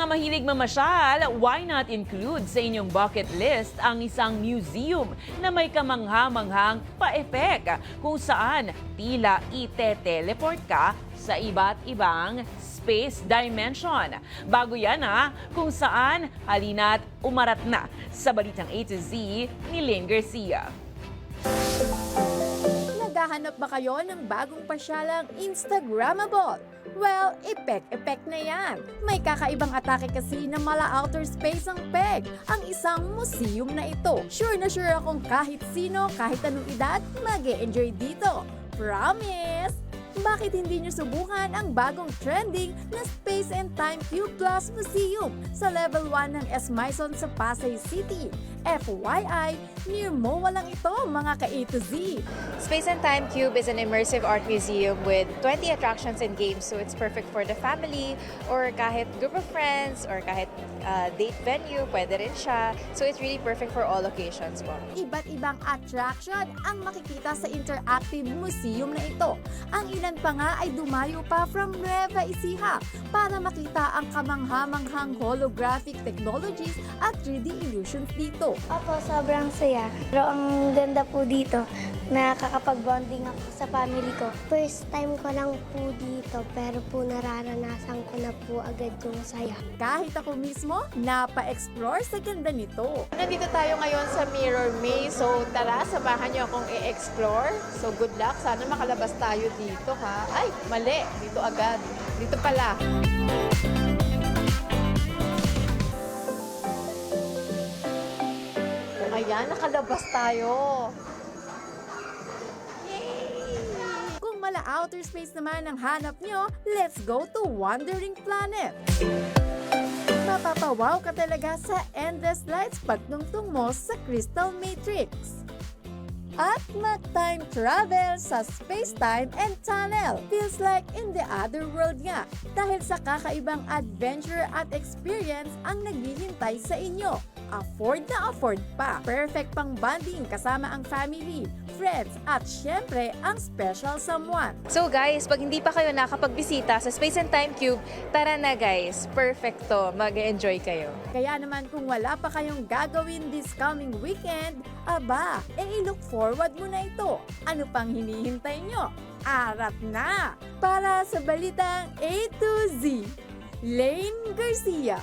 mga mahilig mamasyal, why not include sa inyong bucket list ang isang museum na may kamangha-manghang pa-effect kung saan tila ite-teleport ka sa iba't ibang space dimension. Bago yan kung saan halina't umarat na sa Balitang A to Z ni Lynn Garcia. Naghahanap ba kayo ng bagong pasyalang Instagrammable? Well, epek-epek na yan. May kakaibang atake kasi ng mala outer space ang PEG, ang isang museum na ito. Sure na sure akong kahit sino, kahit anong edad, mag-e-enjoy dito. Promise! Bakit hindi nyo subukan ang bagong trending na Space and Time Cube Plus Museum sa Level 1 ng S. Maison sa Pasay City? FYI, near MOA lang ito mga ka-A to Z. Space and Time Cube is an immersive art museum with 20 attractions and games, so it's perfect for the family or kahit group of friends or kahit date venue, pwede rin siya. So it's really perfect for all occasions po. Iba't ibang attraction ang makikita sa interactive museum na ito. Ang ilan pa nga ay dumayo pa from Nueva Ecija para makita ang kamangha-manghang holographic technologies at 3D illusions dito. Opo, sobrang saya. Pero ang ganda po dito, nakakapag-bonding ako sa family ko. First time ko lang po dito, pero po nararanasan ko na po agad yung saya. Kahit ako mismo, napa-explore sa ganda nito. Nandito tayo ngayon sa Mirror Maze. So tara, samahan niyo akong i-explore. So good luck. Sana makalabas tayo dito ha. Ay, mali. Dito agad. Dito pala. Ayan, nakalabas tayo. Kung mala outer space naman ang hanap nyo, let's go to Wandering Planet. Mapapawaw ka talaga sa endless lights pagtungtong mo sa Crystal Matrix. At mag-time travel sa space-time and tunnel. Feels like in the other world nga dahil sa kakaibang adventure at experience ang naghihintay sa inyo. Afford na afford pa. Perfect pang bonding kasama ang family, friends, at syempre ang special someone. So guys, pag hindi pa kayo nakapagbisita sa Space and Time Cube, tara na guys. Perfecto. Mag-enjoy kayo. Kaya naman kung wala pa kayong gagawin this coming weekend, aba, i-look forward mo na ito. Ano pang hinihintay nyo? Arat na! Para sa Balitang A to Z, Lane Garcia.